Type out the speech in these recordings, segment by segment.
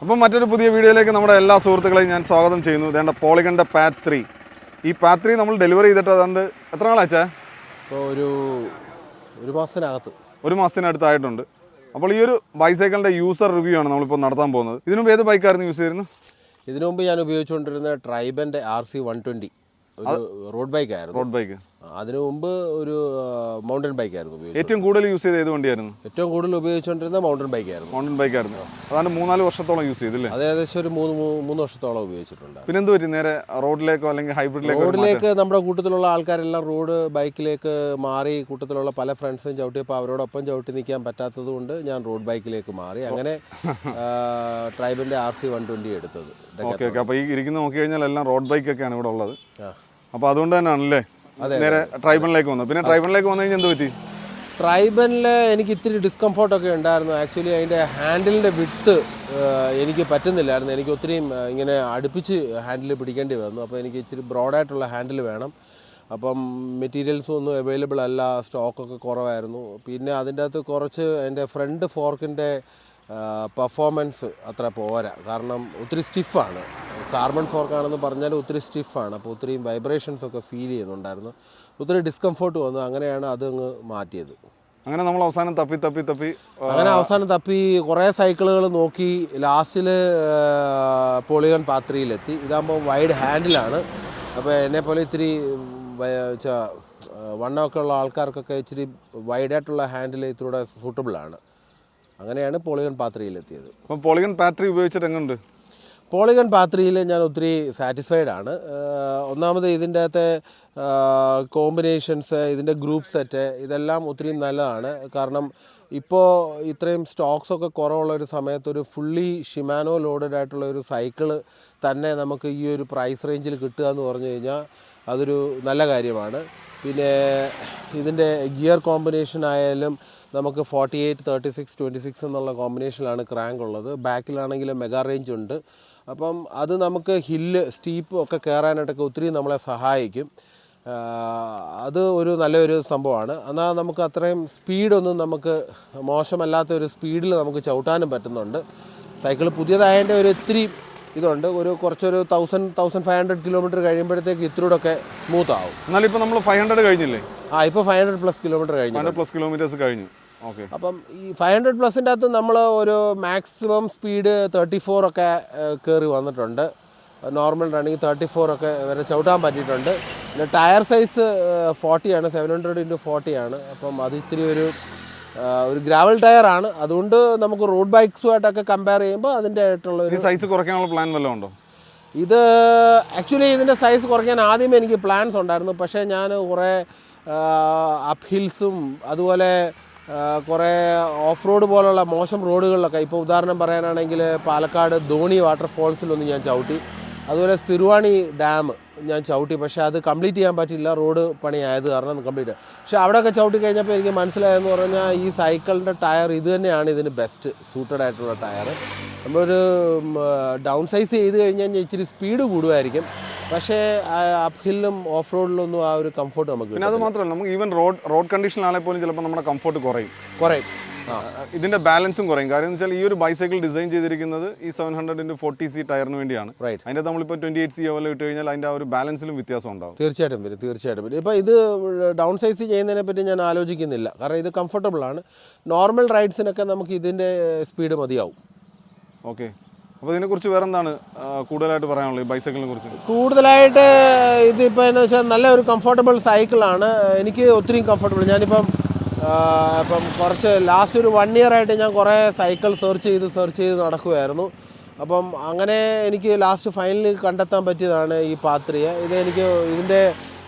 അപ്പോൾ മറ്റൊരു പുതിയ വീഡിയോയിലേക്ക് നമ്മുടെ എല്ലാ സുഹൃത്തുക്കളെയും ഞാൻ സ്വാഗതം ചെയ്യുന്നു. ഇതേണ്ട പോളിഗൺ പാത്ത് 3. ഈ പാത്ത് 3 നമ്മൾ ഡെലിവറി ചെയ്തിട്ട് അതുകൊണ്ട് എത്ര നാളാച്ചാ? ഇപ്പോൾ ഒരു മാസത്തിനടുത്തായിട്ടുണ്ട്. അപ്പോൾ ഈ ഒരു ബൈസൈക്കിളിൻ്റെ യൂസർ റിവ്യൂ ആണ് നമ്മളിപ്പോൾ നടത്താൻ പോകുന്നത്. ഇതിനു മുമ്പ് ഏത് ബൈക്കായിരുന്നു യൂസ് ചെയ്തിരുന്നത്? ഇതിനു മുമ്പ് ഞാൻ ഉപയോഗിച്ചുകൊണ്ടിരുന്ന ട്രൈബൻ്റെ RC120 ഒരു റോഡ് ബൈക്ക്. അതിനു മുമ്പ് ഒരു മൗണ്ടൻ ബൈക്കായിരുന്നു ഉപയോഗിച്ചത്. ഏറ്റവും കൂടുതൽ യൂസ് ചെയ്ത ഏത് വണ്ടിയായിരുന്നു? ഏറ്റവും കൂടുതൽ ഉപയോഗിച്ചുകൊണ്ടിരുന്ന മൗണ്ടൻ ബൈക്കായിരുന്നു. അതാണ് 3-4 വർഷത്തോളം യൂസ് ചെയ്തില്ലേ? അത് ഏകദേശം ഒരു 3 വർഷത്തോളം ഉപയോഗിച്ചിട്ടുണ്ട്. പിന്നെ എന്ത് പറ്റി? നേരെ റോഡിലേക്കോ അല്ലെങ്കിൽ റോഡിലേക്ക് നമ്മുടെ കൂട്ടത്തിലുള്ള ആൾക്കാരെല്ലാം റോഡ് ബൈക്കിലേക്ക് മാറി. കൂട്ടത്തിലുള്ള പല ഫ്രണ്ട്സും ചവിട്ടിയപ്പോൾ അവരോടൊപ്പം ചവിട്ടി നിൽക്കാൻ പറ്റാത്തത് കൊണ്ട് ഞാൻ റോഡ് ബൈക്കിലേക്ക് മാറി. അങ്ങനെ ട്രൈബൻ്റെ RC120 എടുത്തത്. ഓക്കെ. അപ്പോൾ ഈ ഇരിക്കുന്ന നോക്കി കഴിഞ്ഞാൽ എല്ലാം റോഡ് ബൈക്കൊക്കെയാണ് ഇവിടെ ഉള്ളത്. അപ്പോൾ അതുകൊണ്ട് തന്നെയാണല്ലേ നേരെ ട്രൈബണിലേക്ക് വന്നത്. പിന്നെ ട്രൈബണിലേക്ക് വന്നു കഴിഞ്ഞാൽ എന്ത് പറ്റി? ട്രൈബനിൽ എനിക്ക് ഇത്തിരി ഡിസ്കംഫോർട്ടൊക്കെ ഉണ്ടായിരുന്നു. ആക്ച്വലി അതിൻ്റെ ഹാൻഡിലിൻ്റെ വിഡ്ത്ത് എനിക്ക് പറ്റുന്നില്ലായിരുന്നു. എനിക്ക് ഒത്തിരിയും ഇങ്ങനെ അടുപ്പിച്ച് ഹാൻഡിൽ പിടിക്കേണ്ടി വന്നു. അപ്പോൾ എനിക്ക് ഇച്ചിരി ബ്രോഡായിട്ടുള്ള ഹാൻഡിൽ വേണം. അപ്പം മെറ്റീരിയൽസും ഒന്നും അവൈലബിൾ അല്ല, സ്റ്റോക്കൊക്കെ കുറവായിരുന്നു. പിന്നെ അതിൻ്റെ അകത്ത് കുറച്ച് എൻ്റെ ഫ്രണ്ട് ഫോർക്കിൻ്റെ പെർഫോമൻസ് അത്ര പോരാ. കാരണം ഒത്തിരി സ്റ്റിഫാണ്. കാർബൺ ഫോർക്കാണെന്ന് പറഞ്ഞാൽ ഒത്തിരി സ്റ്റിഫാണ്. അപ്പോൾ ഒത്തിരി വൈബ്രേഷൻസൊക്കെ ഫീൽ ചെയ്യുന്നുണ്ടായിരുന്നു. ഒത്തിരി ഡിസ്കംഫോർട്ട് വന്നു. അങ്ങനെയാണ് അതങ്ങ് മാറ്റിയത്. അങ്ങനെ നമ്മൾ അവസാനം തപ്പി കുറേ സൈക്കിളുകൾ നോക്കി. ലാസ്റ്റിൽ പോളിഗൺ പാത്ത് 3 ഇതാകുമ്പോൾ വൈഡ് ഹാൻഡിലാണ്. അപ്പോൾ എന്നെപ്പോലെ ഇത്തിരി വണ്ണമൊക്കെ ഉള്ള ആൾക്കാർക്കൊക്കെ ഇച്ചിരി വൈഡായിട്ടുള്ള ഹാൻഡിൽ ഇതിലൂടെ സൂട്ടബിളാണ്. അങ്ങനെയാണ് പോളിഗൺ പാത്ത് 3 അപ്പോൾ പോളിഗൺ പാത്ത് 3 ഉപയോഗിച്ചിട്ട് എങ്ങനെയുണ്ട്? പോളിഗൺ പാത്ത് 3 ഞാൻ ഒത്തിരി സാറ്റിസ്ഫൈഡ് ആണ്. ഒന്നാമത് ഇതിൻ്റെ അകത്തെ കോമ്പിനേഷൻസ്, ഇതിൻ്റെ ഗ്രൂപ്പ് സെറ്റ്, ഇതെല്ലാം ഒത്തിരി നല്ലതാണ്. കാരണം ഇപ്പോൾ ഇത്രയും സ്റ്റോക്സൊക്കെ കുറവുള്ളൊരു സമയത്ത് ഒരു ഫുള്ളി ഷിമാനോ ലോഡഡ് ആയിട്ടുള്ള ഒരു സൈക്കിള് തന്നെ നമുക്ക് ഈ ഒരു പ്രൈസ് റേഞ്ചിൽ കിട്ടുക എന്ന് പറഞ്ഞു കഴിഞ്ഞാൽ അതൊരു നല്ല കാര്യമാണ്. പിന്നെ ഇതിൻ്റെ ഗിയർ കോമ്പിനേഷൻ ആയാലും നമുക്ക് 48, 36, 26 എന്നുള്ള കോമ്പിനേഷനിലാണ് ക്രാങ്ക് ഉള്ളത്. ബാക്കിലാണെങ്കിൽ മെഗാ റേഞ്ച് ഉണ്ട്. അപ്പം അത് നമുക്ക് ഹില്ല്, സ്റ്റീപ്പ് ഒക്കെ കയറാനായിട്ടൊക്കെ ഒത്തിരി നമ്മളെ സഹായിക്കും. അത് ഒരു നല്ലൊരു സംഭവമാണ്. എന്നാൽ നമുക്ക് അത്രയും സ്പീഡൊന്നും നമുക്ക് മോശമല്ലാത്ത ഒരു സ്പീഡിൽ നമുക്ക് ചവിട്ടാനും പറ്റുന്നുണ്ട്. സൈക്കിൾ പുതിയതായതിൻ്റെ ഒരു ഇത്തിരി ഇതുണ്ട്. കുറച്ചൊരു 1500 കിലോമീറ്റർ കഴിയുമ്പോഴത്തേക്ക് ഇത്തിരൂടെയൊക്കെ സ്മൂത്ത് ആവും. എന്നാലും ഇപ്പോൾ നമ്മൾ 500 കഴിഞ്ഞില്ലേ? ഇപ്പോൾ 500+ കിലോമീറ്റർ കഴിഞ്ഞു. 500+ കിലോമീറ്റേഴ്സ് കഴിഞ്ഞു. ഓക്കെ. അപ്പം ഈ 500+ൻ്റെ അകത്ത് നമ്മൾ ഒരു മാക്സിമം സ്പീഡ് 34 ഒക്കെ കയറി വന്നിട്ടുണ്ട്. നോർമൽ റണ്ണിങ് 34 ഒക്കെ വരെ ചവിട്ടാൻ പറ്റിയിട്ടുണ്ട്. പിന്നെ ടയർ സൈസ് 40 ആണ്, 700x40 ആണ്. അപ്പം അത് ഇത്തിരി ഒരു ഗ്രാവൽ ടയറാണ്. അതുകൊണ്ട് നമുക്ക് റോഡ് ബൈക്സുമായിട്ടൊക്കെ കമ്പയർ ചെയ്യുമ്പോൾ അതിൻ്റെ ആയിട്ടുള്ള ഒരു സൈസ് കുറയ്ക്കാനുള്ള പ്ലാൻ വല്ലതും ഉണ്ടോ? ഇത് ആക്ച്വലി ഇതിൻ്റെ സൈസ് കുറയ്ക്കാൻ ആദ്യമേ എനിക്ക് പ്ലാൻസ് ഉണ്ടായിരുന്നു. പക്ഷേ ഞാൻ കുറേ അപ്പ് ഹിൽസും അതുപോലെ കുറേ ഓഫ് റോഡ് പോലുള്ള മോശം റോഡുകളിലൊക്കെ, ഇപ്പോൾ ഉദാഹരണം പറയാനാണെങ്കിൽ പാലക്കാട് ധോണി വാട്ടർഫോൾസിലൊന്ന് ഞാൻ ചവിട്ടി. അതുപോലെ സിറുവാണി ഡാം ഞാൻ ചവിട്ടി. പക്ഷേ അത് കംപ്ലീറ്റ് ചെയ്യാൻ പറ്റില്ല, റോഡ് പണിയായത് കാരണം കംപ്ലീറ്റ്. പക്ഷേ അവിടെയൊക്കെ ചവിട്ടി കഴിഞ്ഞപ്പോൾ എനിക്ക് മനസ്സിലായെന്ന് പറഞ്ഞാൽ ഈ സൈക്കിളിൻ്റെ ടയർ ഇത് തന്നെയാണ് ഇതിന് ബെസ്റ്റ് സൂട്ടഡ് ആയിട്ടുള്ള ടയർ. നമ്മളൊരു ഡൗൺ സൈസ് ചെയ്ത് കഴിഞ്ഞാൽ ഇച്ചിരി സ്പീഡ് കൂടുമായിരിക്കും. പക്ഷേ അപ്പ് ഹില്ലും ഓഫ് റോഡിലൊന്നും ആ ഒരു കംഫോർട്ട് നമുക്ക്. പിന്നെ അത് മാത്രമല്ല, നമുക്ക് ഈവൻ റോഡ് കണ്ടീഷനിലാണെങ്കിൽ പോലും ചിലപ്പോൾ നമ്മുടെ കംഫോർട്ട് കുറയും. ഇതിൻ്റെ ബാലൻസും കുറയും. കാര്യം എന്ന് വെച്ചാൽ ഈ ഒരു ബൈസൈക്കിൾ ഡിസൈൻ ചെയ്തിരിക്കുന്നത് ഈ 700x40C ടയറിന് വേണ്ടിയാണ്. അതിൻ്റെ നമ്മളിപ്പോൾ 28C ലെവൽ ഇട്ട് കഴിഞ്ഞാൽ അതിൻ്റെ ആ ഒരു ബാലൻസിലും വ്യത്യാസം ഉണ്ടാവും. തീർച്ചയായിട്ടും വരും. ഇപ്പോൾ ഇത് ഡൗൺ സൈസ് ചെയ്യുന്നതിനെ പറ്റി ഞാൻ ആലോചിക്കുന്നില്ല. കാരണം ഇത് കംഫർട്ടബിളാണ്. നോർമൽ റൈഡ്സിനൊക്കെ നമുക്ക് ഇതിൻ്റെ സ്പീഡ് മതിയാവും. ഓക്കെ. അപ്പോൾ ഇതിനെക്കുറിച്ച് വേറെ എന്താണ് കൂടുതലായിട്ട് പറയാനുള്ളത് ഈ ബൈസൈക്കിളിനെ കുറിച്ച്? കൂടുതലായിട്ട് ഇതിപ്പോൾ എന്ന് വെച്ചാൽ നല്ല ഒരു കംഫർട്ടബിൾ സൈക്കിളാണ്. എനിക്ക് ഒത്തിരി കംഫർട്ടബിൾ. ഞാനിപ്പം കുറച്ച് ലാസ്റ്റ് ഒരു 1 year ആയിട്ട് ഞാൻ കുറേ സൈക്കിൾ സെർച്ച് ചെയ്ത് നടക്കുമായിരുന്നു. അപ്പം അങ്ങനെ എനിക്ക് ലാസ്റ്റ് ഫൈനലി കണ്ടെത്താൻ പറ്റിയതാണ് ഈ പാത്ത് 3. എനിക്ക് ഇതിൻ്റെ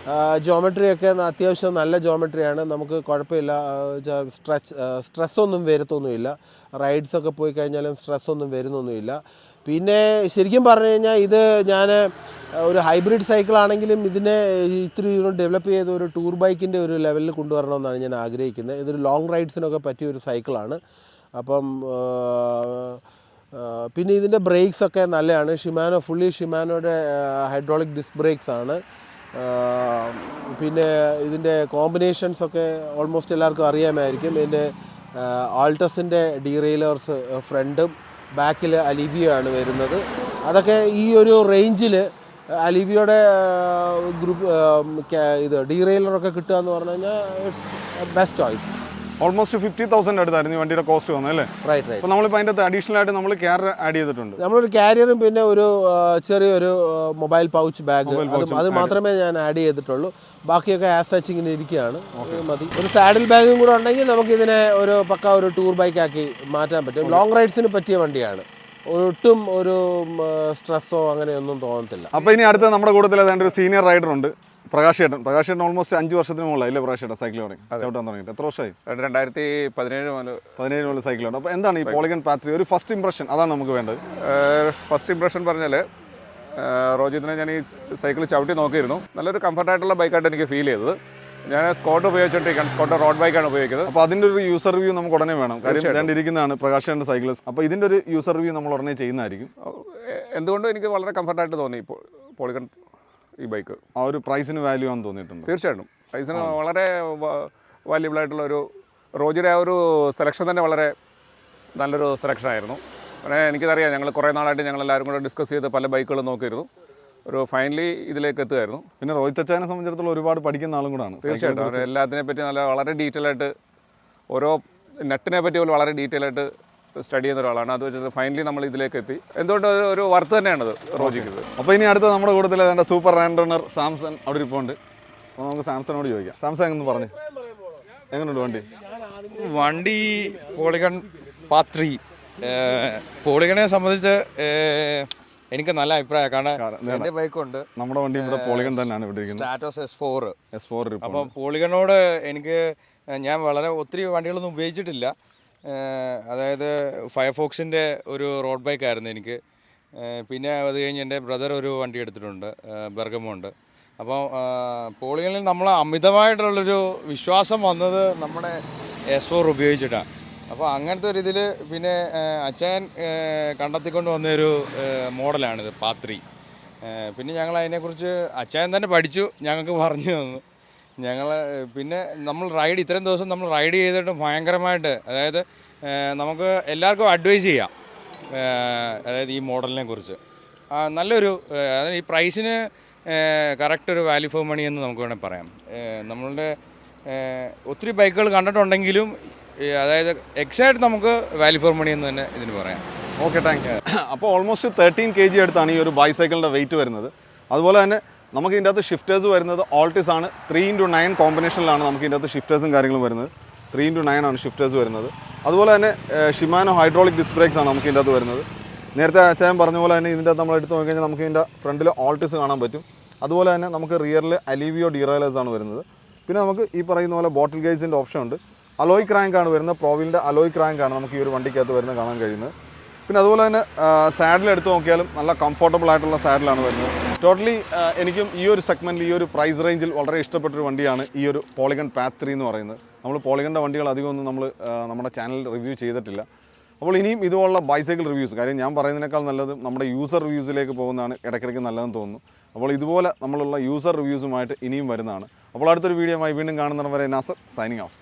ജോമെട്രിയൊക്കെ അത്യാവശ്യം നല്ല ജോമെട്രിയാണ്. നമുക്ക് കുഴപ്പമില്ല, സ്ട്രെസ്സൊന്നും വരുത്തൊന്നുമില്ല. റൈഡ്സൊക്കെ പോയി കഴിഞ്ഞാലും സ്ട്രെസ്സൊന്നും വരുന്നൊന്നുമില്ല. പിന്നെ ശരിക്കും പറഞ്ഞു കഴിഞ്ഞാൽ ഇത് ഞാൻ ഒരു ഹൈബ്രിഡ് സൈക്കിളാണെങ്കിലും ഇതിനെ ഇത്തിരി ഡെവലപ്പ് ചെയ്ത ഒരു ടൂർ ബൈക്കിൻ്റെ ഒരു ലെവലിൽ കൊണ്ടുവരണമെന്നാണ് ഞാൻ ആഗ്രഹിക്കുന്നത്. ഇതൊരു ലോങ് റൈഡ്സിനൊക്കെ പറ്റിയ ഒരു സൈക്കിളാണ്. അപ്പം പിന്നെ ഇതിൻ്റെ ബ്രേക്സൊക്കെ നല്ലതാണ്. ഷിമാനോയുടെ ഹൈഡ്രോളിക് ഡിസ്ക് ബ്രേക്സ് ആണ്. പിന്നെ ഇതിൻ്റെ കോമ്പിനേഷൻസൊക്കെ ഓൾമോസ്റ്റ് എല്ലാവർക്കും അറിയാമായിരിക്കും. ഇതിൻ്റെ ആൾട്ടസിൻ്റെ ഡീറെയിലേഴ്സ് ഫ്രണ്ടും ബാക്കിൽ അലീവിയോ ആണ് വരുന്നത്. അതൊക്കെ ഈ ഒരു റേഞ്ചിൽ അലീവിയോയുടെ ഗ്രൂപ്പ് ഇത് ഡീറെയിലറൊക്കെ കിട്ടുക എന്ന് പറഞ്ഞു കഴിഞ്ഞാൽ ഇറ്റ്സ് ബെസ്റ്റ് ചോയ്സ്. ഓൾമോസ്റ്റ് 50,000 അടുത്തായിരുന്നു ഈ വണ്ടിയുടെ കോസ്റ്റ് വന്നത് അല്ലേ? റൈറ്റ്. അപ്പോൾ നമ്മളിപ്പോൾ അതിൻ്റെ അകത്ത് അഡീഷണൽ ആയിട്ട് നമ്മൾ ക്യാരിയർ ആഡ് ചെയ്തിട്ടുണ്ട്. നമ്മളൊരു ക്യാരിയറും പിന്നെ ഒരു ചെറിയൊരു മൊബൈൽ പൗച്ച് ബാഗ് അത് മാത്രമേ ഞാൻ ആഡ് ചെയ്തിട്ടുള്ളൂ. ബാക്കിയൊക്കെ ആസ് സച്ച് ഇങ്ങനെ ഇരിക്കുകയാണ്, മതി. ഒരു സാഡിൽ ബാഗും കൂടെ ഉണ്ടെങ്കിൽ നമുക്കിതിനെ ഒരു പക്ക ഒരു ടൂർ ബൈക്കാക്കി മാറ്റാൻ പറ്റും. ലോങ് റൈഡ്സിന് പറ്റിയ വണ്ടിയാണ്, ഒട്ടും ഒരു സ്ട്രെസ്സോ അങ്ങനെയൊന്നും തോന്നത്തില്ല. അപ്പോൾ ഇനി അടുത്ത നമ്മുടെ കൂട്ടത്തിൽ ഏതാണ്ട് ഒരു സീനിയർ റൈഡർ ഉണ്ട്, പ്രകാശ് ചേട്ടൻ ഓൾമോസ്റ്റ് 5 വർഷത്തിന് മുകളിലായി അല്ലേ പ്രകാശ് ചേട്ടൻ സൈക്കിൾ ചവിട്ടാൻ തുടങ്ങിയിട്ട്? എത്ര വർഷമായി? 2017 മുതൽ സൈക്കിളുണ്ട്. അപ്പോൾ എന്താണ് ഈ പോളിഗൺ പാത്ത് ഒരു ഫസ്റ്റ് ഇംപ്രഷൻ? അതാണ് നമുക്ക് വേണ്ടത്. ഫസ്റ്റ് ഇംപ്രഷൻ പറഞ്ഞാൽ റോജിത്തിനെ ഞാൻ ഈ സൈക്കിൾ ചവിട്ടി നോക്കിയിരുന്നു. നല്ലൊരു കംഫർട്ടായിട്ടുള്ള ബൈക്കായിട്ട് എനിക്ക് ഫീൽ ചെയ്തത്. ഞാൻ സ്കോട്ട് ഉപയോഗിച്ചിട്ടിരിക്കുകയാണ്, സ്കോട്ട് റോഡ് ബൈക്കാണ് ഉപയോഗിക്കുന്നത്. അപ്പോൾ അതിൻ്റെ ഒരു യൂസർ റിവ്യൂ നമുക്ക് ഉടനെ വേണം, കാര്യം രണ്ടിരിക്കുന്നതാണ് പ്രകാശേൻ്റെ സൈക്കിൾ. അപ്പോൾ ഇതിൻ്റെ ഒരു യൂസർ റിവ്യൂ നമ്മൾ ഉടനെ ചെയ്യുന്നതായിരിക്കും. എന്തുകൊണ്ടും എനിക്ക് വളരെ കംഫർട്ടായിട്ട് തോന്നി ഇപ്പോൾ പോളിഗൺ ഈ ബൈക്ക്. ആ ഒരു പ്രൈസിന് വാല്യൂ ആണെന്ന് തോന്നിയിട്ടുണ്ട്. തീർച്ചയായിട്ടും പ്രൈസിന് വളരെ വാല്യുബിൾ ആയിട്ടുള്ള ഒരു റോജിയുടെ ആ ഒരു സെലക്ഷൻ തന്നെ വളരെ നല്ലൊരു സെലക്ഷനായിരുന്നു. പിന്നെ എനിക്കറിയാം, ഞങ്ങൾ കുറേ നാളായിട്ട് ഞങ്ങളെല്ലാവരും കൂടെ ഡിസ്കസ് ചെയ്ത് പല ബൈക്കുകളും നോക്കിയിരുന്നു. ഒരു ഫൈനലി ഇതിലേക്ക് എത്തുമായിരുന്നു. പിന്നെ രോഹിത് അച്ചാനെ സംബന്ധിച്ചിടത്തോളം ഒരുപാട് പഠിക്കുന്ന ആളും കൂടാണ്. തീർച്ചയായിട്ടും അവർ എല്ലാത്തിനെ പറ്റി വളരെ ഡീറ്റെയിൽ ആയിട്ട്, ഓരോ നെറ്റിനെ പറ്റി പോലും വളരെ ഡീറ്റെയിൽ ആയിട്ട് സ്റ്റഡി ചെയ്യുന്ന ഒരാളാണ്. അത് വെച്ചിട്ട് ഫൈനലി നമ്മൾ ഇതിലേക്ക് എത്തി. എന്തുകൊണ്ട് ഒരു വർത്ത് തന്നെയാണത് റോജിക്ക്. അപ്പോൾ ഇനി അടുത്ത നമ്മുടെ കൂട്ടത്തിൽ ഏതാണ്ട് സൂപ്പർ റാൻഡ് റണ്ണർ സാംസൺ അവിടെ ഇരിപ്പുണ്ട്. അപ്പോൾ നമുക്ക് സാംസണോട് ചോദിക്കാം. സാംസങ് എന്ന് പറഞ്ഞു എങ്ങനെയുണ്ട് വണ്ടി? പോളിഗൺ പാത്ത് 3 പോളിഗണെ സംബന്ധിച്ച് എനിക്ക് നല്ല അഭിപ്രായമാണ്. കാരണം എൻ്റെ ബൈക്കുണ്ട്, നമ്മുടെ വണ്ടി ഇവിടെ പോളിഗൺ തന്നെയാണ് ഇവിടെ ഇരിക്കുന്നത്, സ്റ്റാറ്റസ് S4. അപ്പം പോളിഗണോട് ഞാൻ ഒത്തിരി വണ്ടികളൊന്നും ഉപയോഗിച്ചിട്ടില്ല. അതായത് ഫയർഫോക്സിൻ്റെ ഒരു റോഡ് ബൈക്കായിരുന്നു എനിക്ക്. പിന്നെ അത് കഴിഞ്ഞ് എൻ്റെ ബ്രദർ ഒരു വണ്ടി എടുത്തിട്ടുണ്ട്, ബെർഗമുണ്ട്. അപ്പോൾ പോളിഗണിൽ നമ്മൾ അമിതമായിട്ടുള്ളൊരു വിശ്വാസം വന്നത് നമ്മുടെ S4 ഉപയോഗിച്ചിട്ടാണ്. അപ്പോൾ അങ്ങനത്തെ ഒരു ഇതിൽ പിന്നെ അച്ഛൻ കണ്ടെത്തിക്കൊണ്ട് വന്നൊരു മോഡലാണിത് പാത്ത് 3. പിന്നെ ഞങ്ങൾ അതിനെക്കുറിച്ച് അച്ഛൻ തന്നെ പഠിച്ചു, ഞങ്ങൾക്ക് പറഞ്ഞു തന്നു. പിന്നെ നമ്മൾ ഇത്രയും ദിവസം നമ്മൾ റൈഡ് ചെയ്തിട്ട് ഭയങ്കരമായിട്ട്, അതായത് നമുക്ക് എല്ലാവർക്കും അഡ്വൈസ് ചെയ്യാം, അതായത് ഈ മോഡലിനെ കുറിച്ച് നല്ലൊരു, അതായത് ഈ പ്രൈസിന് കറക്റ്റ് ഒരു വാല്യൂ ഫോർ മണി എന്ന് നമുക്ക് വേണമെങ്കിൽ പറയാം. നമ്മളുടെ ഒത്തിരി ബൈക്കുകൾ കണ്ടിട്ടുണ്ടെങ്കിലും അതായത് എക്സാക്ട് നമുക്ക് വാല്യൂ ഫോർ മണി എന്ന് തന്നെ ഇതിന് പറയാം. Okay, thank you. അപ്പോൾ ഓൾമോസ്റ്റ് 13 kg അടുത്താണ് ഈ ഒരു ബൈസൈക്കിളിൻ്റെ വെയിറ്റ് വരുന്നത്. അതുപോലെ തന്നെ നമുക്ക് ഇതിൻ്റെ അകത്ത് ഷിഫ്റ്റേഴ്സ് വരുന്നത് ഓൾട്ടിസ് ആണ്. 3x9 കോമ്പിനേഷനിലാണ് നമുക്ക് ഇതിൻ്റെ അകത്ത് ഷിഫ്റ്റേഴ്സും കാര്യങ്ങളും വരുന്നത്. 3x9 ആണ് ഷിഫ്റ്റേഴ്സ് വരുന്നത്. അതുപോലെ തന്നെ ഷിമാനോ ഹൈഡ്രോളിക് ഡിസ്ക് ബ്രേക്സ് ആണ് നമുക്ക് ഇതിൻ്റെ അകത്ത് വരുന്നത്. നേരത്തെ അച്ചായൻ പറഞ്ഞ പോലെ തന്നെ ഇതിൻ്റെ അകത്ത് നമ്മൾ എടുത്ത് നോക്കിക്കഴിഞ്ഞാൽ നമുക്ക് ഇതിൻ്റെ ഫ്രണ്ടിൽ ഓൾട്ടിസ് കാണാൻ പറ്റും. അതുപോലെ തന്നെ നമുക്ക് റിയറിൽ അലീവിയോ ഡീറൈലേഴ്സ് ആണ് വരുന്നത്. പിന്നെ നമുക്ക് ഈ പറയുന്ന പോലെ ബോട്ടിൽ ഗേജിൻ്റെ ഓപ്ഷൻ ഉണ്ട്. അലോയ് ക്രാങ്ക് ആണ് വരുന്നത്, പ്രോവിലിൻ്റെ അലോയ് ക്രാങ്ക് ആണ് നമുക്ക് ഈ ഒരു വണ്ടിക്കകത്ത് വരുന്നത് കാണാൻ കഴിയുന്നത്. പിന്നെ അതുപോലെ തന്നെ സാഡിൽ എടുത്ത് നോക്കിയാലും നല്ല കംഫർട്ടബിൾ ആയിട്ടുള്ള സാഡിലാണ് വരുന്നത്. ടോട്ടലി എനിക്കും ഈ ഒരു സെഗ്മെൻറ്റിൽ ഈ ഒരു പ്രൈസ് റേഞ്ചിൽ വളരെ ഇഷ്ടപ്പെട്ടൊരു വണ്ടിയാണ് ഈ ഒരു പോളിഗൺ പാത്ത് 3 എന്ന് പറയുന്നത്. നമ്മൾ പോളിഗണിൻ്റെ വണ്ടികൾ അധികമൊന്നും നമ്മൾ നമ്മുടെ ചാനലിൽ റിവ്യൂ ചെയ്തിട്ടില്ല. അപ്പോൾ ഇനിയും ഇതുപോലുള്ള ബൈസൈക്കിൾ റിവ്യൂസ്, കാര്യം ഞാൻ പറയുന്നതിനേക്കാൾ നല്ലത് നമ്മുടെ യൂസർ റിവ്യൂസിലേക്ക് പോകുന്നതാണ് ഇടയ്ക്കിടയ്ക്ക് നല്ലതെന്ന് തോന്നുന്നു. അപ്പോൾ ഇതുപോലെ നമ്മളുള്ള യൂസർ റിവ്യൂസുമായിട്ട് ഇനിയും വരുന്നതാണ്. അപ്പോൾ അടുത്തൊരു വീഡിയോയുമായി വീണ്ടും കാണുന്നവരെ നാസർ സൈനിങ് ഓഫ്.